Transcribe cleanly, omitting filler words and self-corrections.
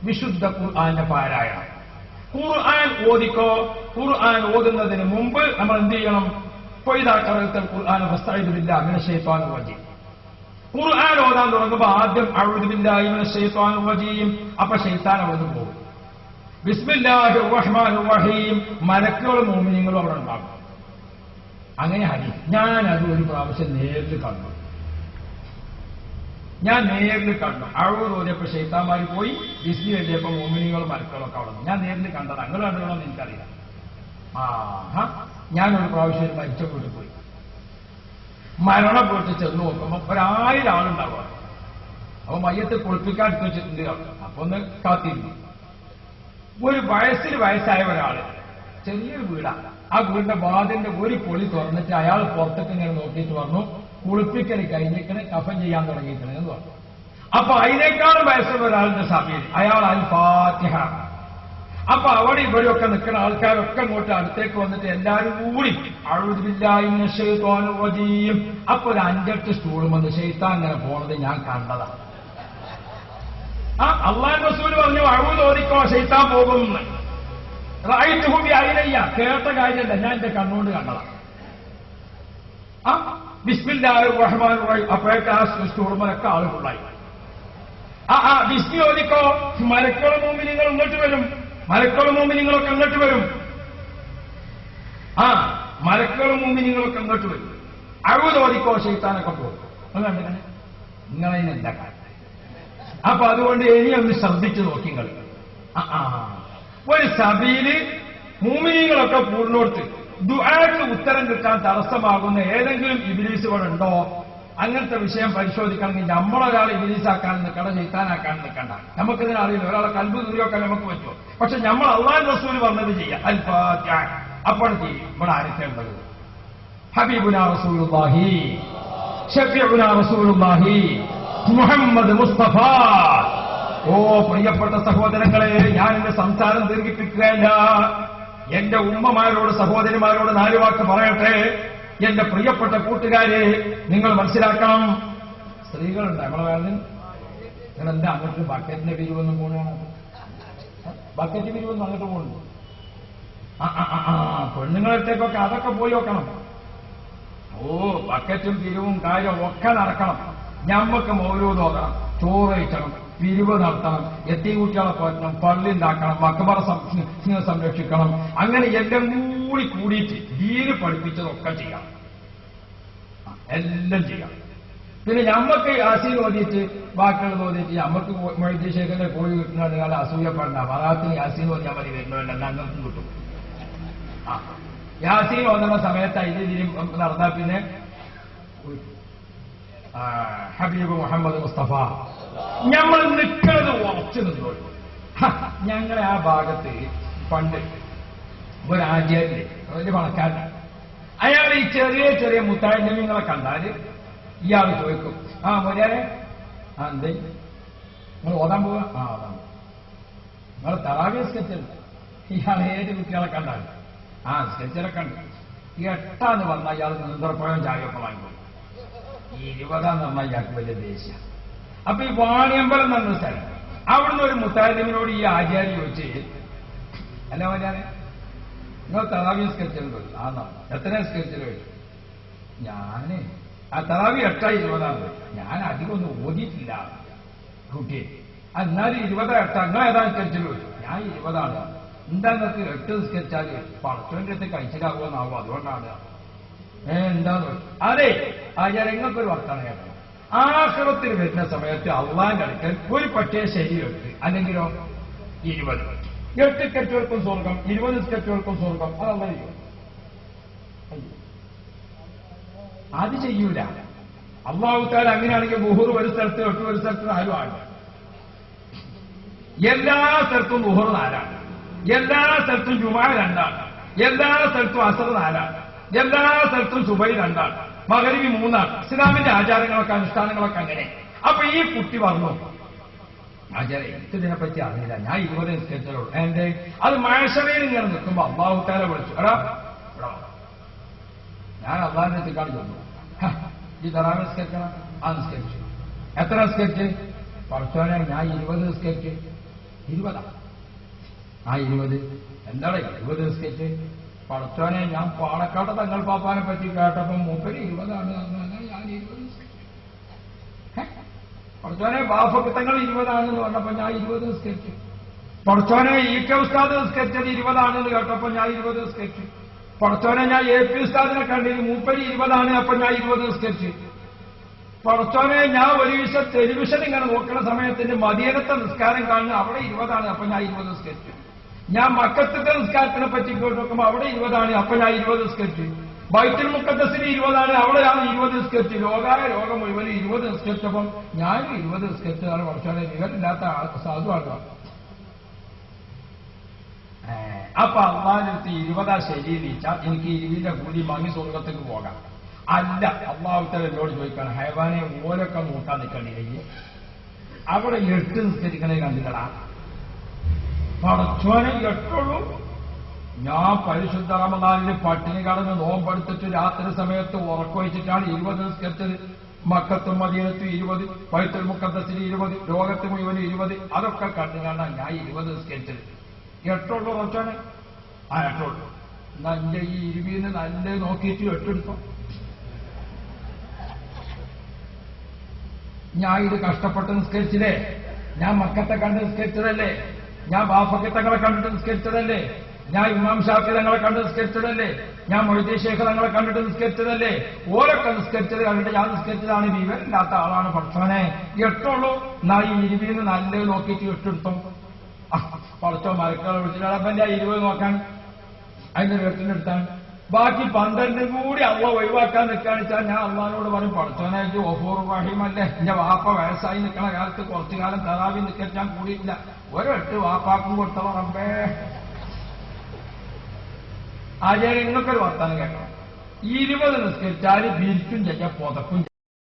വിശുദ്ധ ഖുർആന്റെ പാരായണം. ഖുർആൻ ഓതിക്കോ. ഖുർആൻ ഓതുന്നതിന് മുമ്പ് നമ്മൾ എന്ത് ചെയ്യണം? ഫൈദാ ഖറഅ്തൽ ഖുർആന ഫസ്തഈദ് ബില്ലാഹി മിനശ് ശൈത്വാനിർ റജീം. ഖുർആൻ ഓതാൻ തുടങ്ങുമ്പോൾ ആദ്യം അഊദു ബില്ലാഹി മിനശ് ശൈത്വാനിർ റജീം. അപ്പൊ ശൈത്താൻ അവിടെ പോകും. ബിസ്മില്ലാഹിർ റഹ്മാനിർ റഹീം. മലക്കുകളും മുഅ്മിനീങ്ങളും അവിടെ ഉണ്ടാകും. അങ്ങനെ ഹദീസ്. ഞാനത് ഒരു പ്രാവശ്യം നേരിൽ കണ്ടു. അഴൂർ ഓതിയപ്പോ ശൈത്താന്മാർ പോയി. ബിസ്മി എഴുതിയപ്പോ മുഅ്മിനീങ്ങളും മലക്കുകളൊക്കെ അവിടെ നിന്ന്. ഞാൻ നേരിൽ കണ്ടത്. അങ്ങനെ കണ്ടതാണെന്ന് എനിക്കറിയില്ല. ഞാനൊരു പ്രാവശ്യം ഒരു മരിച്ച വീട്ടിൽ പോയി. മരണപ്പെട്ട് ചെന്ന് നോക്കുമ്പോ 1000 ആളുണ്ടാവുക. അപ്പൊ മയ്യത്ത് കുളിപ്പിക്കാൻ എടുത്ത് വെച്ചിട്ടുണ്ട്. അപ്പൊ ഒന്ന് കാത്തിരുന്നു. ഒരു വയസ്സായ ഒരാള്, ചെറിയൊരു വീടാണ്. ആ വീടിന്റെ വാതിലിന്റെ ഒരു പൊളി തുറന്നിട്ട് അയാൾ പുറത്തേക്ക് ഇങ്ങനെ നോക്കിയിട്ട് പറഞ്ഞു, കുളിപ്പിക്കൽ കഴിഞ്ഞിക്കണ്, കഫൻ ചെയ്യാൻ തുടങ്ങിയിരിക്കണേ എന്ന് പറഞ്ഞു. അപ്പൊ അതിനേക്കാളും വയസ്സുള്ള ഒരാളുടെ സഭയിൽ അയാൾ അൽ ഫാത്തിഹ. അപ്പൊ അവിടെ ഇവിടെയൊക്കെ നിൽക്കുന്ന ആൾക്കാരൊക്കെ അങ്ങോട്ട് അടുത്തേക്ക് വന്നിട്ട് എല്ലാവരും കൂടി അഊദു ബില്ലാഹി മിനശ് ശൈത്വാനിർ റജീം. അപ്പൊ ഒരു 5-8 സ്റ്റൂളും വന്ന് ശൈത്താൻ ഇങ്ങനെ പോണത് ഞാൻ കണ്ടതാണ്. അല്ലാഹുവിന്റെ റസൂൽ പറഞ്ഞു അഊദു ഓതിക്കോ ശൈത്താൻ പോകും. റഅയ്തുഹു ബിഅയ്നയ്യ. കേട്ട കാര്യമല്ല, ഞാൻ എന്റെ കണ്ണുകൊണ്ട് കണ്ടതാണ്. ബിസ്മില്ലാഹിർ റഹ്മാനിർ റഹീം. അപ്പോഴേക്ക് ആ സ്റ്റൂളുമൊക്കെ ആളുകളായി. ബിസ്മി ഓതിക്കോ. മലക്കുകളും മുഅ്മിനീങ്ങളും ഇങ്ങോട്ട് വരും. മലക്കുകളും മുഅ്മിനീങ്ങളൊക്കെ ഇങ്ങോട്ട് വരും. മലക്കുകളും മുഅ്മിനീങ്ങളൊക്കെ ഇങ്ങോട്ട് വരും. അഊദു ഓതിക്കോ ശൈത്താനൊക്കെ പോകും. നിങ്ങളതിനെന്താ കാര്യം? അപ്പൊ അതുകൊണ്ട് ഇനി ഒന്ന് ശ്രദ്ധിച്ചു നോക്കി നിങ്ങൾ. ഒരു സഭയില് മുഅ്മിനീങ്ങളൊക്കെ പൂർണ്ണോർത്ത് ദുആക്ക് ഉത്തരം കിട്ടാൻ തടസ്സമാകുന്ന ഏതെങ്കിലും ഇബ്ലീസുകളുണ്ടോ? അങ്ങനത്തെ വിഷയം പരിശോധിക്കണമെങ്കിൽ നമ്മളൊരാളെ ഇബ്ലീസാക്കാൻ നിൽക്കണം, ശൈത്താനാക്കാൻ നിൽക്കണ്ട. നമുക്കിതിനറിയില്ല. ഒരാളെ കൽബ് ദൂരമൊക്കെ നമുക്ക് പറ്റുമോ? പക്ഷെ നമ്മൾ അല്ലാഹുവിന്റെ റസൂൽ പറഞ്ഞത് ചെയ്യാം. അൽ ഫാത്തിഹ. അപ്പോൾ ചെയ്യും. ഇവിടെ ആരൊക്കെയുള്ളത്? ഹബീബുനാ റസൂലുള്ളാഹി, ഷഫീഉനാ റസൂലുള്ളാഹി മുഹമ്മദ് മുസ്തഫ. ഓ പ്രിയപ്പെട്ട സഹോദരങ്ങളെ, ഞാൻ എന്റെ സംസാരം ദീർഘിപ്പിക്കുകയല്ല. എന്റെ ഉമ്മമാരോട്, സഹോദരിമാരോട് 4 വാക്ക് പറയട്ടെ. എന്റെ പ്രിയപ്പെട്ട കൂട്ടുകാരെ, നിങ്ങൾ മനസ്സിലാക്കണം. സ്ത്രീകളുണ്ട് നമ്മളെ വേദന. നിങ്ങളെന്താ അങ്ങോട്ട് ബക്കറ്റിന്റെ പിരിവൊന്നും പോകണോ? ബക്കറ്റ് പിരിവൊന്നും അങ്ങോട്ട് പോകുന്നു. പെണ്ണുങ്ങളടുത്തേക്കൊക്കെ അതൊക്കെ പോയി നോക്കണം. ബക്കറ്റും പിരിവും കാര്യവും ഒക്കെ നടക്കണം. ഞമ്മക്ക് മൗലൂദ് നോക്കണം, ചോറ് കഴിക്കണം, പിരിവ് നടത്തണം, എത്തികുട്ടികളെ പോറ്റണം, പള്ളി ഉണ്ടാക്കണം, മക്ബറ സംരക്ഷിക്കണം. അങ്ങനെ എല്ലാം കൂടിയിട്ട് ദീന് പഠിപ്പിച്ചതൊക്കെ ചെയ്യാം. എല്ലാം ചെയ്യാം. പിന്നെ ഞമ്മക്ക് യാസീൻ ഓതിയിട്ട് ബാക്കിയുള്ളത് ഓതിയിട്ട് ഞമ്മക്ക് മൊയ്തീൻ ശേഖരന്റെ കോഴി കിട്ടുന്ന നിങ്ങൾ അസൂയപ്പെടണ്ട. മറാത്തിന് യാസീൻ ഓതിയാൽ മതി, വരുന്നവല്ല ഞങ്ങൾക്കും കിട്ടും. യാസീൻ ഓതുന്ന സമയത്ത് അതിന് നടന്നാൽ പിന്നെ ഹബീബ് മുഹമ്മദ് മുസ്തഫ. നമ്മൾ നിൽക്കുന്നത് ഉറച്ചു നിന്നോളൂ. ഞങ്ങളെ ആ ഭാഗത്ത് പണ്ട് ഒരാചാര്യ, വലിയ പണക്കാരനാണ്. അയാൾ ഈ ചെറിയ മുത്താഴ്ചങ്ങളെ കണ്ടാല് ഇയാൾ ചോദിക്കും, മൊരാരെ എന്തേ നിങ്ങൾ ഓതാൻ പോവാ? ഓതാൻ പോവാ. നിങ്ങൾ തറാവീഹ് സ്കെച്ചുണ്ട്. ഇയാൾ ഏത് കുട്ടികളെ കണ്ടാലും സ്കെച്ചിലൊക്കെ ഉണ്ട്. ഈ 8 പറഞ്ഞാൽ ഇയാൾ നീന്തപ്പഴം ചായയൊക്കെ വാങ്ങിക്കും. ഈ 20 പറഞ്ഞാൽ ഇയാൾക്ക് വലിയ ദേഷ്യ. അപ്പൊ ഈ വാണിയമ്പലം എന്ന് പറഞ്ഞ സ്ഥലം, അവിടുന്ന് ഒരു മുത്താലിമിനോട് ഈ ആചാര്യ ചോദിച്ച്, അല്ല മര്യാദ നിങ്ങൾ തറാവീഹ് സ്കെച്ചുണ്ട്? എത്ര സ്കെച്ചിൽ ചോദിച്ചു. ഞാന് തറാവീഹ് 8 20 ഞാൻ അധികം ഒന്നും ഓതിയിട്ടില്ല കുട്ടിയെ. എന്നാലും 20 8 നിങ്ങൾ ഏതാ സ്കെച്ചിൽ ചോദിച്ചു. ഞാൻ 20 എന്താ നിങ്ങൾക്ക് 8 സ്കെച്ചാല് പടച്ചോന്റെ അടുത്ത് കഴിച്ചിലാകുമെന്നാവും, അതുകൊണ്ടാണ്. എന്താന്ന് അതെ ആചാര്യ നിങ്ങൾക്കൊരു വർത്തമാനം കേട്ടോ. ആഖിറത്തിൽ വരുന്ന സമയത്ത് അള്ളാന്റെ അടുക്കൽ ഒരു പക്ഷേ ശരി 8 അല്ലെങ്കിലോ 20. 8 സ്കെച്ചുകൾക്കും സ്വർഗം, 20 സ്കെച്ചുകൾക്കും സ്വർഗം. അതല്ല ചെയ്യും. അത് ചെയ്യൂല. അള്ളാഹു തആല അങ്ങനെയാണെങ്കിൽ ളുഹൂർ ഒരു സ്ഥലത്ത് 8 ഒരു സ്ഥലത്ത് 4 ആണ്. എല്ലാ സ്ഥലത്തും ളുഹൂർ 4 ആണ്. എല്ലാ സ്ഥലത്തും ജുമുഅ 2 ആണ്. എല്ലാ സ്ഥലത്തും അസർ 4 ആണ്. എല്ലാ സ്ഥലത്തും സുബഹി 2 ആണ്. മഗ്‌രിബ് 3 ആണ്. ഇസ്ലാമിന്റെ ആചാരങ്ങളൊക്കെ അനുഷ്ഠാനങ്ങളൊക്കെ അങ്ങനെ. അപ്പൊ ഈ കുട്ടി പറഞ്ഞു, ആചാര്യ എനിക്കിതിനെപ്പറ്റി അറിയില്ല, ഞാൻ 20 നിസ്കരിച്ചോളൂ. എന്റെ അത് മഅ്ശറയിൽ ഇങ്ങനെ നിൽക്കുമ്പോ അല്ലാഹു തആല വിളിച്ചു, എടാ ഇവിടെ ഞാൻ അള്ളാഹിന്റെ അടുത്തേക്കാണ് ചെന്നു. ഈ തറാവീഹ് നിസ്കരിക്കണം. നിസ്കരിച്ചു. എത്ര നിസ്കരിച്ച്? പടച്ചോനെ ഞാൻ 20 നിസ്കരിച്ച്. 20. ആ 20 എന്താണ് 20 നിസ്കരിച്ച്? പടച്ചോനെ, ഞാൻ പാണക്കാട് തങ്ങൾ പാപ്പാനെ പറ്റി കേട്ടപ്പോ മൂപ്പര് 20 ഞാൻ 20 നിസ്കരിച്ചു. പടച്ചോനെ, ബാഫത്തങ്ങൾ 20 പറഞ്ഞപ്പോ ഞാൻ 20 നിസ്കരിച്ചു. പടച്ചോനെ, EK ഉസ്താദ് നിസ്കരിച്ചത് 20 കേട്ടപ്പോ ഞാൻ 20 നിസ്കരിച്ചു. പടച്ചോനെ, ഞാൻ AP ഉസ്താദിനെ കണ്ടിന് മൂപ്പര് 20 അപ്പൊ ഞാൻ 20 നിസ്കരിച്ചു. പടച്ചോനെ, ഞാൻ ഒരു ദിവസം ടെലിവിഷൻ ഇങ്ങനെ നോക്കുന്ന സമയത്തിന്റെ മദീനത്തെ നിസ്കാരം കാണുന്നു, അവിടെ 20 അപ്പൊ ഞാൻ 20 നിസ്കരിച്ചു. ഞാൻ മക്കത്തെ നിസ്കാരത്തിനെ പറ്റി കേട്ട് നോക്കുമ്പോൾ അവിടെ 20 അപ്പൊ ഞാൻ 20 നിസ്കരിച്ചു. ബൈത്തുൽ മുഖദ്ദസിന് 20 അവിടെ ഞാൻ 20 നിസ്കരിച്ചു. ലോകായ ലോകം മുഴുവൻ 20 നിസ്കരിച്ചപ്പം ഞാൻ 20 നിസ്കരിച്ചതാണ്. പടച്ചോനെ, വിവരമില്ലാത്ത സാധുവാണ്. അപ്പൊ അള്ളാഹിനടുത്ത് 20 ശരി നീച്ചാൽ എനിക്ക് 20 കൂലി വാങ്ങി സ്വർഗത്തേക്ക് പോകാം. അല്ല, അള്ളാഹുത്തല എന്നോട് ചോദിക്കണം, ഹൈവാനെ ഓലൊക്കെ നോക്കാൻ നിൽക്കണ്ടില്ലെങ്കിൽ അവിടെ 8 നിസ്കരിക്കണേ കണ്ടില്ലടാ. പടച്ചോനെ, 8 ഞാൻ പരിശുദ്ധ റമദാനിന് പട്ടിണി കടന്ന് നോമ്പെടുത്തിട്ട് രാത്രി സമയത്ത് ഉറക്കൊഴിച്ചിട്ടാണ് 20 നിസ്കരിച്ചത്. മക്കത്തും മദീനത്തും 20, ബൈത്തുൽ മുഖദ്ദസിന് 20, ലോകത്ത് മുഴുവൻ 20. അതൊക്കെ കണ്ടുകൊണ്ടാണ് ഞാൻ 20 നിസ്കരിച്ചത്. 8 പടച്ചോനെ. ആ 8 നല്ല ഈ 20 നല്ല നോക്കിയിട്ട് 8 എടുത്തോ. ഞാൻ ഇത് കഷ്ടപ്പെട്ട് നിസ്കരിച്ചില്ലേ? ഞാൻ മക്കത്തെ കണ്ട് നിസ്കരിച്ചതല്ലേ? ഞാൻ ബാഫക്കത്തങ്ങളെ കണ്ടിട്ട് നിസ്കരിച്ചതല്ലേ? ഞാൻ ഇമാം ഷാഫി തങ്ങളെ കണ്ട് നിസ്കരിച്ചതല്ലേ? ഞാൻ മൊയ്തീൻ ശേഖർ തങ്ങളെ കണ്ടിട്ട് നിസ്കരിച്ചതല്ലേ? ഓരൊക്കെ നിസ്കരിച്ചത് കണ്ടിട്ട് ഞാൻ നിസ്കരിച്ചതാണ്. വിവരമില്ലാത്ത ആളാണ് പടച്ചോനെ. 8 ഞാൻ ഈ 20 നല്ലത് നോക്കിയിട്ട് 8 എടുത്തോ. പടച്ചോ മരക്കളെ വിളിച്ചിട്ട് അപ്പന്റെ 20 നോക്കാൻ അതിന്റെ 8 എടുത്താണ്. ബാക്കി 12 കൂടി അള്ള ഒഴിവാക്കാൻ നിൽക്കാണിച്ചാൽ ഞാൻ അള്ളഹാനോട് പറയും, പടച്ചോനെ ഗഫൂർ റഹീം അല്ലേ? എന്റെ വാപ്പ വയസ്സായി നിൽക്കണ കാലത്ത് കുറച്ചു കാലം തറാവി നിൽക്കാൻ ഞാൻ കൂടിയിട്ടില്ല. 8 വാപ്പാക്കും കൊടുത്തോ റബ്ബേ. ആചാര്യ, നിങ്ങൾക്കൊരു വർത്താനം കേൾക്കണം. 20 നിസ്കരിച്ചാൽ ബിരിക്കും ചെയ്യാൻ പുതക്കും